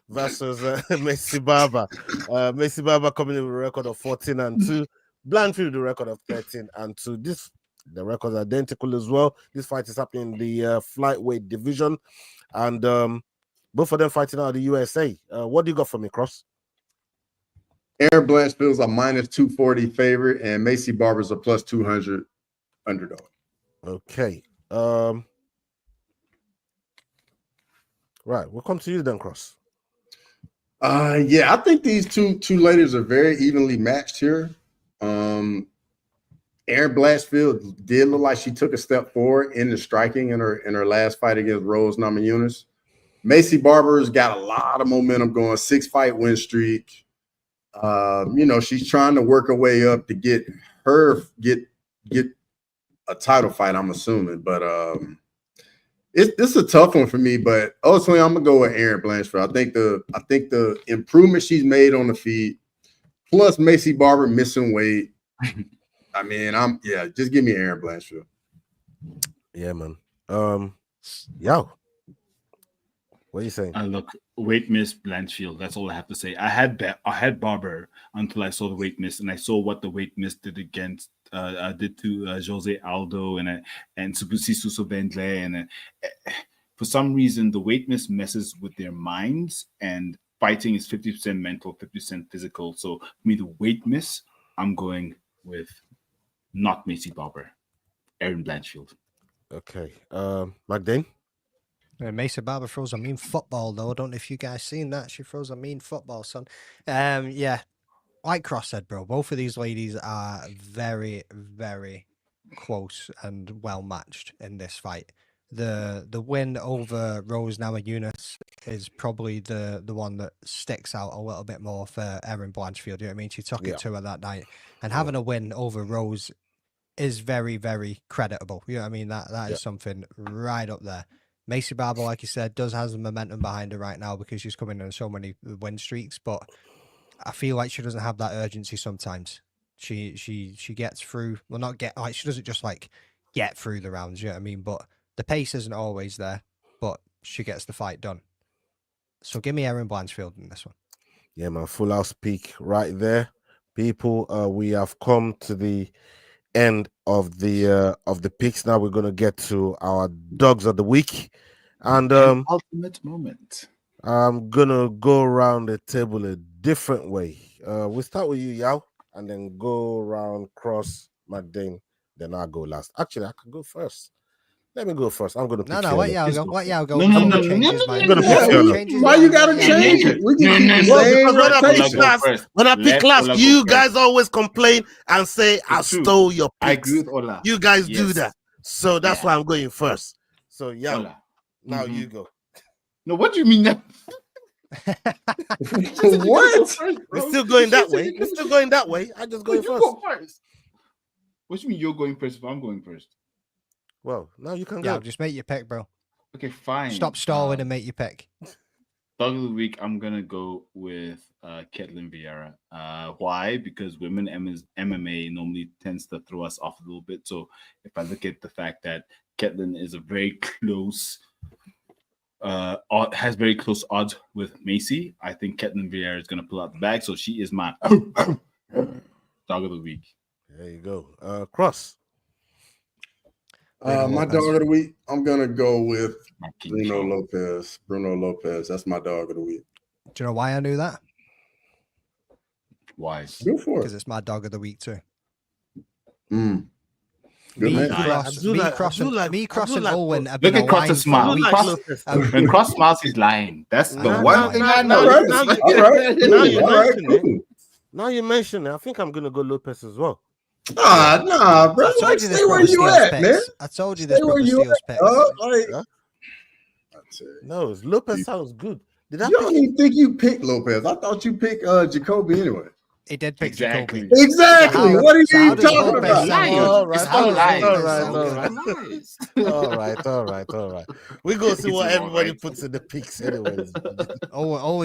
versus Messi Barber. Messi Barber coming in with a record of 14-2. Blanchfield with a record of 13-2. The record's identical as well. This fight is happening in the flyweight division, and both of them fighting out of the USA. What do you got for me, Cross? Aaron Blanchfield's a -240 favorite, and Messi Barber's a +200 underdog. Okay. Right, we'll come to you then, Cross. Yeah, I think these two ladies are very evenly matched here. Aaron Blanchfield did look like she took a step forward in the striking in her last fight against Rose Namajunas. Messi Barber's got a lot of momentum going, 6-fight win streak. She's trying to work her way up to get a title fight, I'm assuming. But This is a tough one for me, but ultimately I'm gonna go with Erin Blanchfield. I think the improvement she's made on the feet, plus Macy Barber missing weight. I mean, just give me Erin Blanchfield. Yeah, man. Yo, what are you saying? Look, weight miss Blanchfield. That's all I have to say. I had Barber until I saw the weight miss, and I saw what the weight miss did against did to Jose Aldo and Susu Bentley, and for some reason the weight miss messes with their minds, and fighting is 50% mental, 50% physical. So for me, the weight miss, I'm going with not Macy Barber, Erin Blanchfield. Okay, Magdane. Macy Barber throws a mean football, though. I don't know if you guys seen that. She throws a mean football, son. Yeah, like Cross said, bro, both of these ladies are very, very close and well matched in this fight. The win over Rose Namajunas is probably the one that sticks out a little bit more for Erin Blanchfield. You know what I mean? She took it to her that night, and having a win over Rose is very, very creditable. You know what I mean? That is something right up there. Macy Barber, like you said, does have the momentum behind her right now because she's coming on so many win streaks, but I feel like she doesn't have that urgency sometimes. She gets through, well, not get, like, she doesn't just like get through the rounds, you know what I mean? But the pace isn't always there, but she gets the fight done. So give me Erin Blanchfield in this one. Yeah, man, full house peak right there. People, we have come to the end of the picks. Now we're gonna get to our dogs of the week, and ultimate moment. I'm gonna go around the table a different way. We'll start with you, Yao, and then go around Cross, Magdane, then I'll go last. Actually, I can go first. Let me go first. I'm gonna pick let Yao go. Let Yao go. No. I'm gonna pick Why you gotta change it? We can keep the when I pick last, you guys always complain and say I stole your picks. You guys do that, so that's why I'm going first. So yeah, now you go. No, what do you mean that? What? We're still going that way. We're still going that way. I just go first. Go first. What do you mean you're going first if I'm going first? Well, now you can Yeah, go. just make your pick, bro. Okay, fine. Stop stalling and make your pick. Dog of the week, I'm gonna go with Ketlin Vieira. Why? Because women MMA normally tends to throw us off a little bit. So if I look at the fact that Ketlin is a very close, has very close odds with Macy, I think Ketlin Vieira is gonna pull out the bag. So she is my dog of the week. There you go. Cross. My dog of the week, I'm gonna go with Bruno Lopez. Bruno Lopez. That's my dog of the week. Do you know why I knew that? Why? Go for it. Because it's my dog of the week too. Good Me man. crossing Owen. Look at Cross's smile. When Cross smiles, he's lying. That's the one thing I know. Now you mention it. I think I'm gonna go Lopez as well. Nah, bro. Like, stay where you at, man. I told you this. Where you at? No, it's Lopez sounds good. You don't even think you picked Lopez. I thought you picked Jacoby anyway. He did pick Jacoby. Exactly. What are you even talking about? All right. We go see what everybody puts in the picks anyways.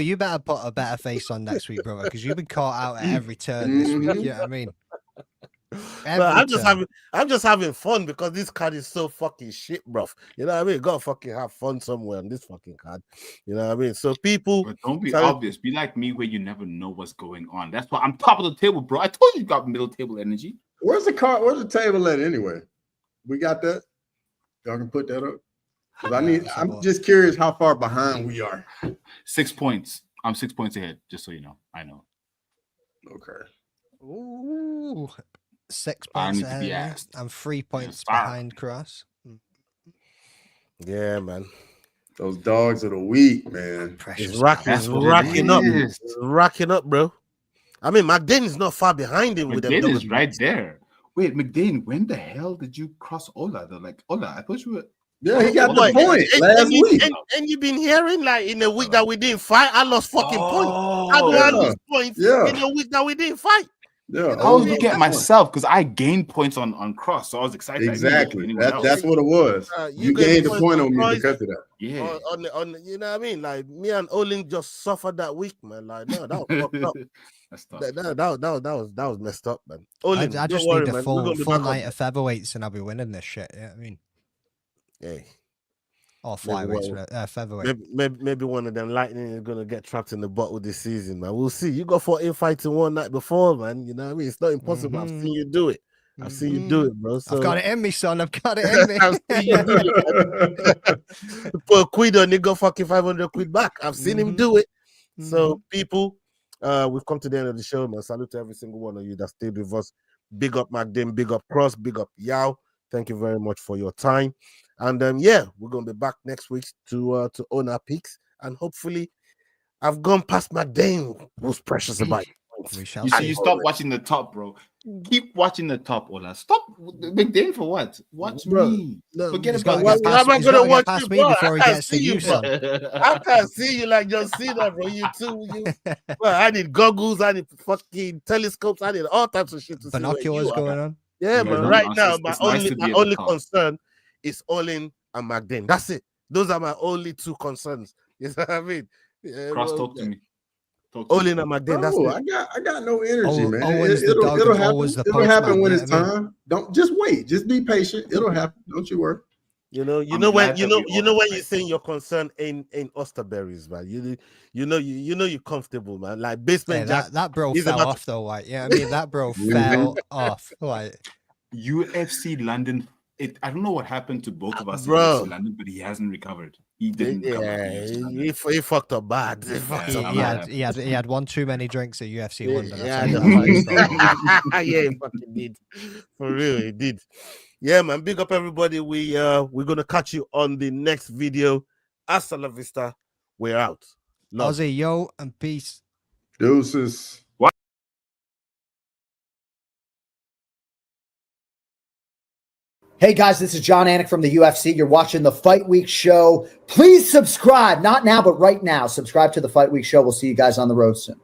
You better put a better face on next week, brother, because you've been caught out at every turn this week. You know what I mean? I'm just having fun because this card is so fucking shit, bruv. You know what I mean? Gotta fucking have fun somewhere on this fucking card. You know what I mean? So people, but don't be obvious. Be like me, where you never know what's going on. That's why I'm top of the table, bro. I told you got middle table energy. Where's the card? Where's the table at anyway? We got that. Y'all can put that up. I'm just curious how far behind we are. 6 points. I'm 6 points ahead. Just so you know. I know. Okay. Ooh. 6 points ahead. I'm 3 points behind Cross. Yeah, man. Those dogs of the week, man. It's racking up, bro. I mean, McDane is not far behind him with them. McDane is right there. Wait, McDane, when the hell did you cross Ola? Though, like Ola, I thought you were. Yeah, he got the point last week. And you've been hearing like in the week that we didn't fight, I lost fucking points. I lost points in the week that we didn't fight. Yeah, I was looking at myself because I gained points on Cross, so I was excited. Exactly. That's what it was. You gained a point on me because of that. Yeah. On you know what I mean? Like me and Olin just suffered that week, man. Like no, that was fucked up. That's tough. That was messed up, man. Olin, I just don't worry, need a man. We're gonna be full back night on. of featherweights and I'll be winning this shit. Yeah, I mean, Hey, or flyweights, featherweight. maybe one of them lightning is gonna get trapped in the bottle this season, man. We'll see. You got 14 fights in one night before, man. You know what I mean? It's not impossible. I've seen you do it. I've seen you do it, bro. So I've got it in me, son. I've got it in me. I've seen you do it. Put a quid on, you got fucking 500 quid back. I've seen him do it. So people, we've come to the end of the show, man. Salute to every single one of you that stayed with us. Big up McDim, big up Cross, big up Yao. Thank you very much for your time. And yeah, we're gonna be back next week to own our picks. And hopefully, I've gone past McDim, who's precious about it. We shall You see. see, you stop watching the top, bro. Keep watching the top, Ola. Stop Big Dane for what? Watch me. Forget He's about gotta it. get past- he's gotta get past me bro? before he I can't gets to see you, son. I can't see you like John Cena, bro. You too. Well, I need goggles, I need fucking telescopes, I need all types of shit to Binoculars see where you going are. on. Yeah, man. Right now, it's my nice to be my at the only top. concern is Olin and McDane. That's it. Those are my only two concerns. You know what I mean? Yeah, Cross, well, talk to me. Talk to me. Olin and McDane. That's Oh, it. I got no energy, man. Owen's the dog it'll and happen. always the It'll happen postman, when yeah, it's I mean. time. Don't just wait. Just be patient. It'll happen. Don't you worry. You know I'm when glad that we all when you're have saying your concern ain't Austerberrys, man. You know you're comfortable, man. Like basement Hey, Jack. that bro he's fell about off though, like I mean that bro fell off. Like UFC London. I don't know what happened to both of us in Bro. UFC London, but he hasn't recovered. He didn't come back in UFC London. he fucked up bad. He fucked up bad. he had one too many drinks at UFC London. Yeah, That's how he got yeah, he fucking did. For real, he did. Yeah, man. Big up everybody. We're gonna catch you on the next video. Hasta la vista. We're out. Love. Aussie, yo, and peace. Deuces. Hey guys, this is John Anik from the UFC. You're watching the Fight Week Show. Please subscribe. Not now, but right now. Subscribe to the Fight Week Show. We'll see you guys on the road soon.